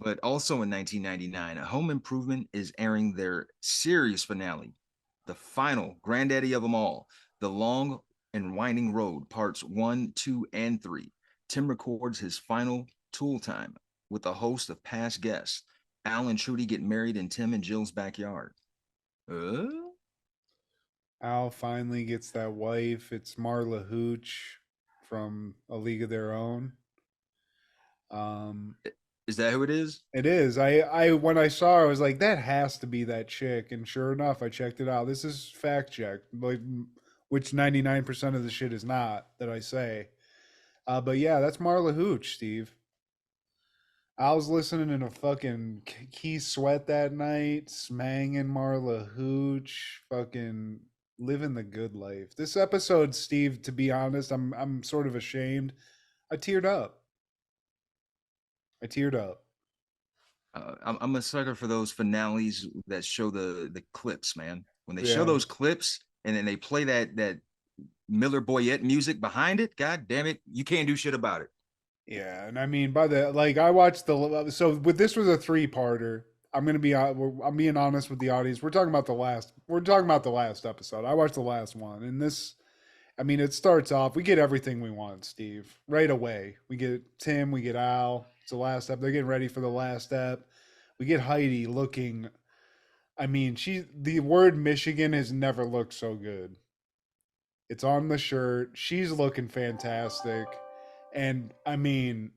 But also in 1999, Home Improvement is airing their series finale, the final granddaddy of them all, The Long and Winding Road, parts one, two, and three. Tim records his final tool time with a host of past guests. Al and Trudy get married in Tim and Jill's backyard. Uh? Al finally gets that wife. It's Marla Hooch from A League of Their Own. Um, Is that who it is? it is. I when I saw her, I was like, that has to be that chick. And sure enough, I checked it out. This is fact checked, like which 99% of the shit is not that I say. But yeah, that's Marla Hooch, Steve. I was listening in a fucking Key Sweat that night, smanging Marla Hooch, fucking living the good life. This episode, Steve, to be honest, I'm sort of ashamed. I teared up. I teared up. I'm a sucker for those finales that show the clips, man. When they show Yeah. those clips and then they play that Miller Boyette music behind it, god damn it, you can't do shit about it. Yeah, and I mean by the like I watched the so with this was a three-parter. I'm gonna be I'm being honest with the audience. We're talking about the last. We're talking about the last episode. I watched the last one, and this. I mean, it starts off. We get everything we want, Steve, right away. We get Tim. We get Al. It's the last step. They're getting ready for the last step. We get Heidi looking. I mean, the word Michigan has never looked so good. It's on the shirt. She's looking fantastic. And I mean,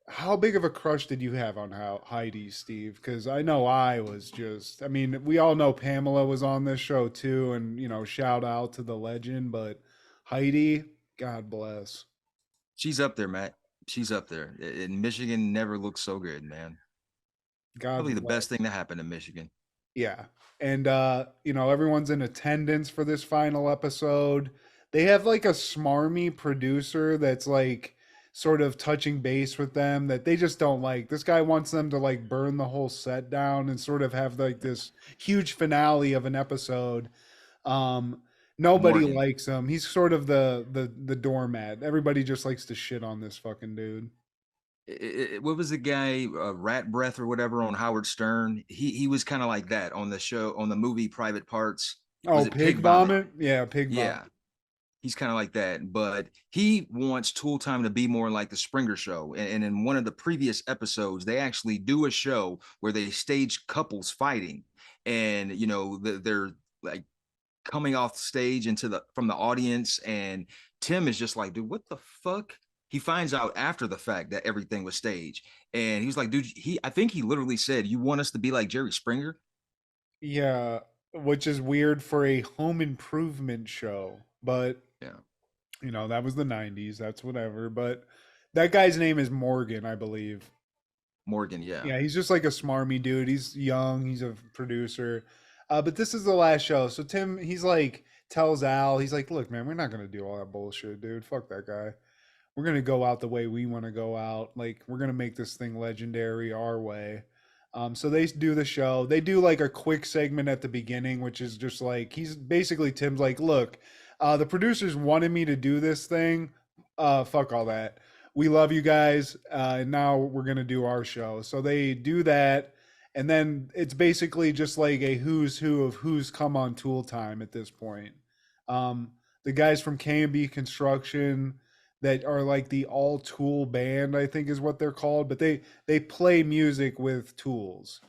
how big of a crush did you have on Heidi, Steve? Because I know I was just, I mean, we all know Pamela was on this show too, and shout out to the legend, but Heidi, God bless. She's up there, Matt. She's up there. And Michigan never looked so good, man. God Probably the best thing bless. that happened to Michigan. Yeah. And everyone's in attendance for this final episode. They have like a smarmy producer that's like sort of touching base with them that they just don't like. This guy wants them to like burn the whole set down and sort of have like this huge finale of an episode. Um Nobody Morgan. likes him. He's sort of the doormat. Everybody just likes to shit on this fucking dude. What was the guy, Rat Breath or whatever on Howard Stern? He was kind of like that on the show, on the movie Private Parts. Oh, Was it pig Pig Vomit? vomit? Yeah, pig vomit. Yeah, he's kind of like that, but he wants Tool Time to be more like the Springer Show. And in one of the previous episodes, they actually do a show where they stage couples fighting, and they're like coming off the stage into the from the audience, and Tim is just like, dude, what the fuck? He finds out after the fact that everything was staged, and he was like, dude, I think he literally said, "You want us to be like Jerry Springer?" Yeah, which is weird for a home improvement show, but Yeah, that was the 90s, that's whatever. But that guy's name is Morgan, I believe. Morgan. Yeah, Yeah, he's just like a smarmy dude. He's young, he's a producer. But this is the last show. So Tim, he's like tells Al, he's like, "Look, man, we're not going to do all that bullshit, dude. Fuck that guy. We're going to go out the way we want to go out. Like we're going to make this thing legendary our way." So they do the show. They do like a quick segment at the beginning, which is just like he's basically Tim's like, "Look, the producers wanted me to do this thing. Fuck all that. We love you guys. And now we're gonna do our show." So they do that, and then it's basically just like a who's who of who's come on Tool Time at this point. Um, the guys from K&B Construction that are like the all tool band, I think is what they're called, but they play music with tools.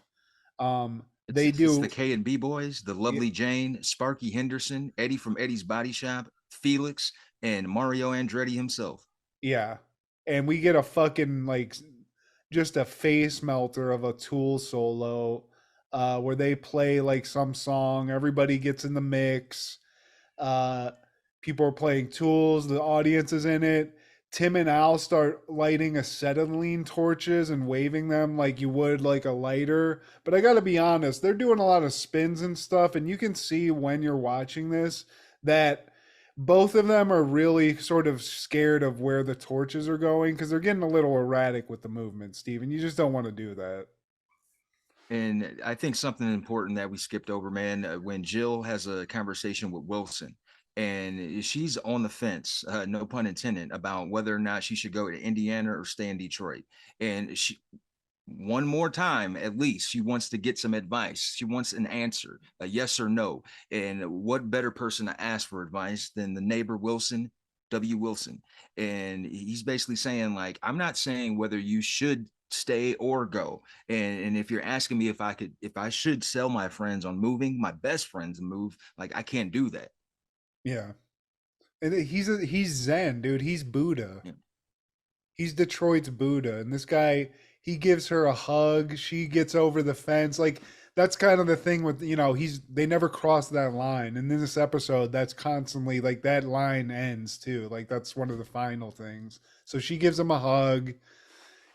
it's They it's the do, K&B boys, the Lovely Jane, Sparky Henderson, Eddie from Eddie's Body Shop, Felix, and Mario Andretti himself. yeah, and we get a fucking like just a face melter of a Tool solo, where they play like some song. Everybody gets in the mix. Uh, People are playing tools. The audience is in it. Tim and Al start lighting acetylene torches and waving them like you would like a lighter. But I got to be honest, they're doing a lot of spins and stuff, and you can see when you're watching this that both of them are really sort of scared of where the torches are going because they're getting a little erratic with the movement, Steven. You just don't want to do that. And I think something important that we skipped over, man, when Jill has a conversation with Wilson, and she's on the fence, no pun intended, about whether or not she should go to Indiana or stay in Detroit. And one more time at least. She wants to get some advice. She wants an answer, a yes or no. And what better person to ask for advice than the neighbor Wilson, W. Wilson? And he's basically saying, like, I'm not saying whether you should stay or go. And if you're asking me if I should sell my friends on moving, my best friends move, like I can't do that. Yeah. And he's Zen, dude. He's Buddha. Yeah. He's Detroit's Buddha. And this guy, he gives her a hug. She gets over the fence. Like that's kind of the thing with, they never cross that line. And in this episode, that's constantly like that line ends too. Like that's one of the final things. So she gives him a hug.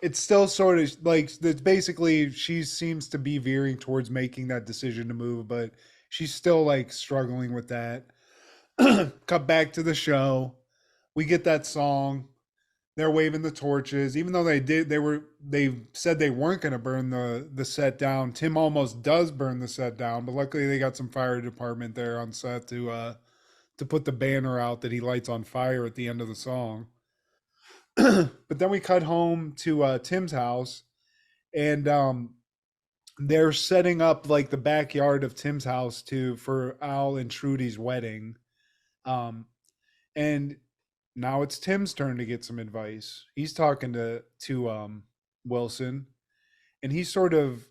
It's still sort of like it's basically she seems to be veering towards making that decision to move, but she's still like struggling with that. Cut back to the show. We get that song. They're waving the torches, even though they said they weren't going to burn the set down. Tim almost does burn the set down, but luckily they got some fire department there on set to put the banner out that he lights on fire at the end of the song. But then we cut home to Tim's house, and they're setting up like the backyard of Tim's house for Al and Trudy's wedding. And now it's Tim's turn to get some advice. He's talking to Wilson, and he's sort of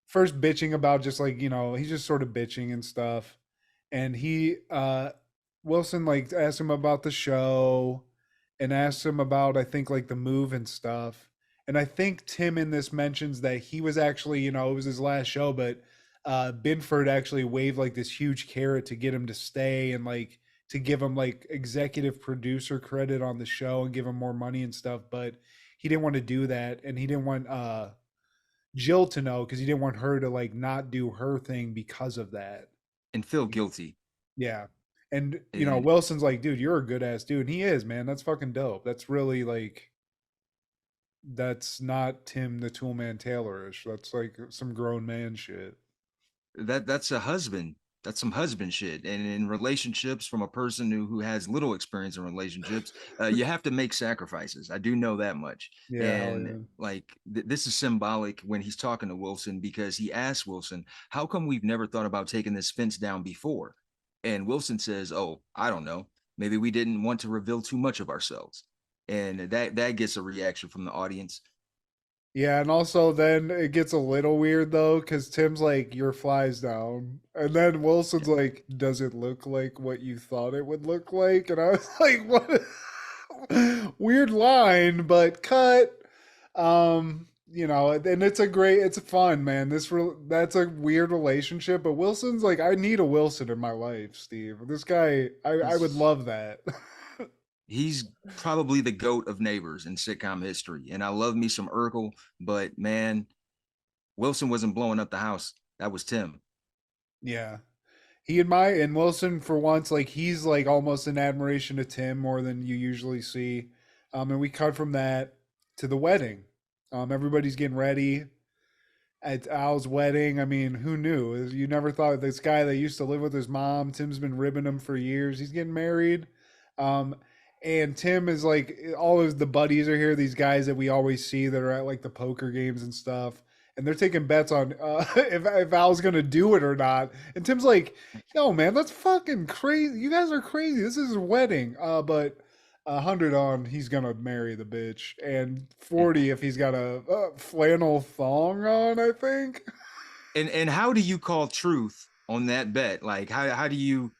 first bitching about just like he's just sort of bitching and stuff. And he Wilson like asks him about the show, and asks him about I think like the move and stuff. And I think Tim in this mentions that he was actually it was his last show, but Binford actually waved like this huge carrot to get him to stay and like to give him like executive producer credit on the show and give him more money and stuff, but he didn't want to do that, and he didn't want Jill to know because he didn't want her to like not do her thing because of that. And feel guilty. Yeah. And And Wilson's like, dude, you're a good ass dude. And he is, man. That's fucking dope. That's really like that's not Tim the Toolman Taylorish. That's like some grown man shit. that's a husband. That's some husband shit. And in relationships, from a person who has little experience in relationships, you have to make sacrifices. I do know that much. Yeah, hell And yeah. like this is symbolic when he's talking to Wilson, because he asks Wilson, "How come we've never thought about taking this fence down before?" And Wilson says, "Oh, I don't know. Maybe we didn't want to reveal too much of ourselves." And that gets a reaction from the audience. Yeah, and also then it gets a little weird though, because Tim's like, your fly's down. And then Wilson's like, does it look like what you thought it would look like? And I was like, what weird line, but cut. And it's fun, man. That's a weird relationship, but Wilson's like, I need a Wilson in my life, Steve. This guy, I would He's love that. he's probably the goat of neighbors in sitcom history. And I love me some Urkel, but man, Wilson wasn't blowing up the house. That was Tim. Yeah. And Wilson for once, like he's like almost in admiration to Tim more than you usually see. And we cut from that to the wedding. Everybody's getting ready at Al's wedding. I mean, who knew? You never thought this guy that used to live with his mom, Tim's been ribbing him for years. He's getting married. Um, and Tim is like, all of the buddies are here, these guys that we always see that are at like the poker games and stuff. And they're taking bets on if Al's going to do it or not. And Tim's like, yo, man, that's fucking crazy. You guys are crazy. This is his wedding. But 100 on he's gonna marry the bitch, and 40 if he's got a flannel thong on, I think. And how do you call truth on that bet? Like how do you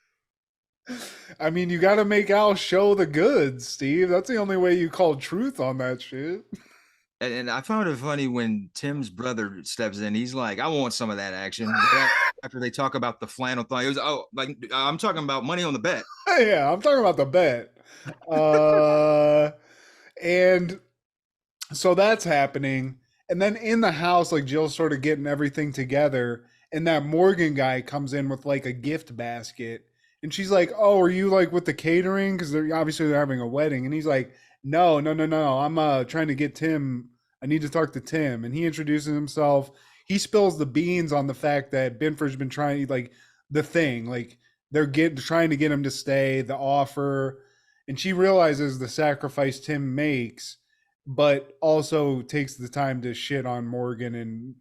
I mean, you got to make Al show the goods, Steve. That's the only way you call truth on that shit. and I found it funny when Tim's brother steps in. He's like, I want some of that action. Right after they talk about the flannel thing, it was, oh, like I'm talking about money on the bet. Yeah, I'm talking about the bet. uh and so that's happening. And then in the house, like Jill's sort of getting everything together, and that Morgan guy comes in with like a gift basket, and she's like, "Oh, are you like with the catering? Because they're having a wedding." And he's like, "No, no, no, no. I'm trying to get Tim. I need to talk to Tim." And he introduces himself. He spills the beans on the fact that Binford's been trying like the thing, like trying to get him to stay, the offer, and she realizes the sacrifice Tim makes, but also takes the time to shit on Morgan and,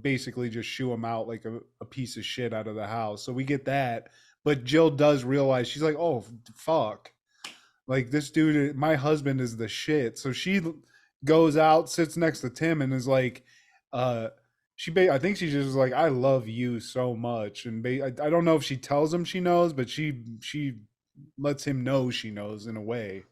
basically just shoo him out like a piece of shit out of the house. So we get that. But Jill does realize, she's like, oh, fuck. Like, this dude, my husband is the shit. So she goes out, sits next to Tim, and is like, uh, I think she just is like, I love you so much. And I don't know if she tells him she knows, but she lets him know she knows in a way.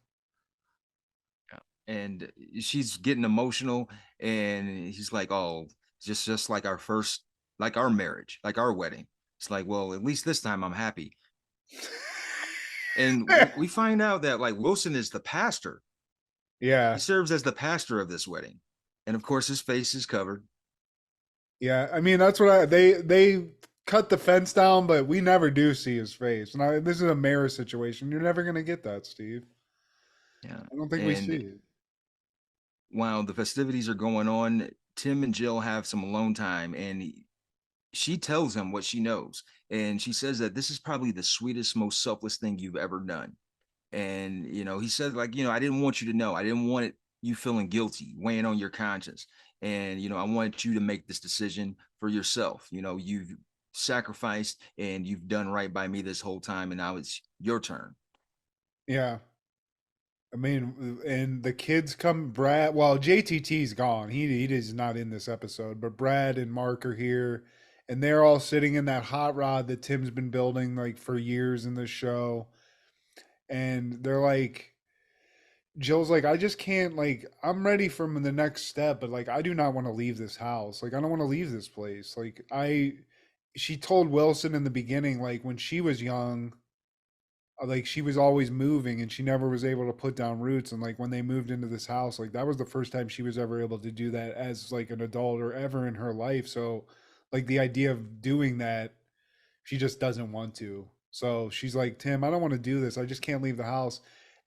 And she's getting emotional, and he's like, "Oh, just like our first, like our marriage, like our wedding." It's like, well, at least this time I'm happy. And we find out that like Wilson is the pastor. He Yeah. serves as the pastor of this wedding, and of course his face is covered. Yeah, I mean that's what they cut the fence down, but we never do see his face. And this is a mirror situation. You're never gonna get that, Steve. Yeah, I don't think we see and it. while the festivities are going on, Tim and Jill have some alone time, and she tells him what she knows, and she says that this is probably the sweetest, most selfless thing you've ever done. And he said, like, I didn't want you to know. I didn't want you feeling guilty, weighing on your conscience. And I wanted you to make this decision for yourself. You've sacrificed and you've done right by me this whole time, and now it's your turn. Yeah. I mean, and the kids come. Brad, well, JTT's gone. He is not in this episode, but Brad and Mark are here, and they're all sitting in that hot rod that Tim's been building like for years in this show. And they're like, Jill's like, I just can't, like, I'm ready for the next step, but like, I do not want to leave this house. Like, I don't want to leave this place. She told Wilson in the beginning, like, when she was young, like, she was always moving and she never was able to put down roots. And like, when they moved into this house, like, that was the first time she was ever able to do that as like an adult or ever in her life. So, like, the idea of doing that, she just doesn't want to. So she's like, Tim, I don't want to do this. I just can't leave the house.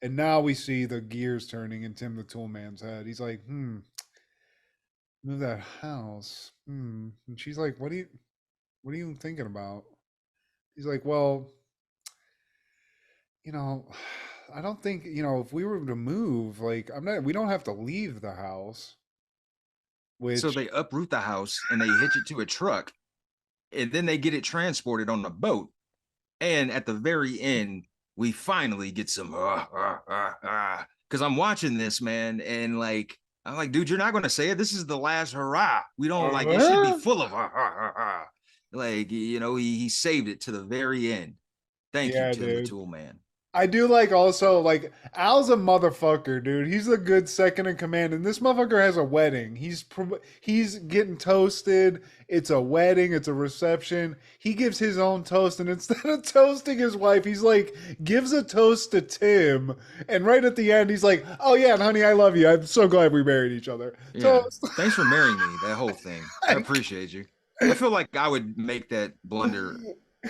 And now we see the gears turning in Tim the Tool Man's head. He's like, move that house. And she's like, what are you thinking about? He's like, well, you know, I don't think, if we were to move, like, we don't have to leave the house, So which, they uproot the house and they hitch it to a truck, and then they get it transported on a boat. And at the very end, we finally get some because I'm watching this, man, and like I'm like, dude, you're not gonna say it. This is the last hurrah. We don't like it should be uh, full of like he saved it to the very end. Thank you, yeah, Tim the dude. Tool Man. I do like also like Al's a motherfucker, dude. He's a good second in command, and this motherfucker has a wedding. He's getting toasted. It's a wedding. It's a reception. He gives his own toast, and instead of toasting his wife, he's like gives a toast to Tim, and right at the end, he's like, "Oh yeah, and honey, I love you. I'm so glad we married each other." Yeah. Toast. Thanks for marrying me. That whole thing. I appreciate you. I feel like I would make that blunder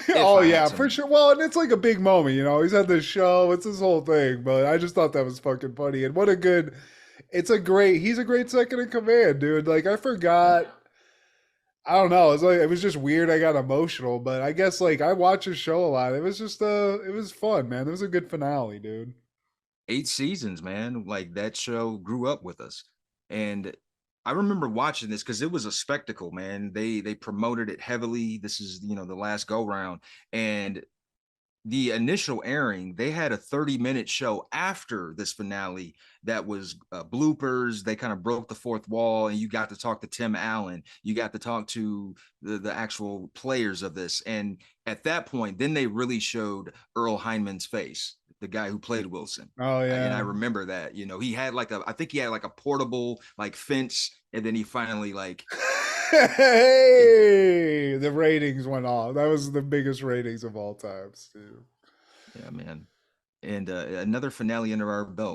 if Oh I had yeah, for some. sure. Well, and it's like a big moment, He's had this show. It's this whole thing, but I just thought that was fucking funny. And what a good. He's a great second in command, dude. Like I forgot. I don't know. It was just weird. I got emotional, but I guess like I watch his show a lot. It was just it was fun, man. It was a good finale, dude. 8 seasons, man. Like that show grew up with us. And I remember watching this because it was a spectacle, man. They promoted it heavily. This is, the last go round. And the initial airing, they had a 30-minute show after this finale that was bloopers. They kind of broke the fourth wall, and you got to talk to Tim Allen. You got to talk to the actual players of this. And at that point, then they really showed Earl Hindman's face, the guy who played Wilson. Oh And I yeah. remember that, he had I think he had like a portable like fence, and then he finally like, Hey, the ratings went off. That was the biggest ratings of all time, Steve. yeah, man. And another finale under our belt.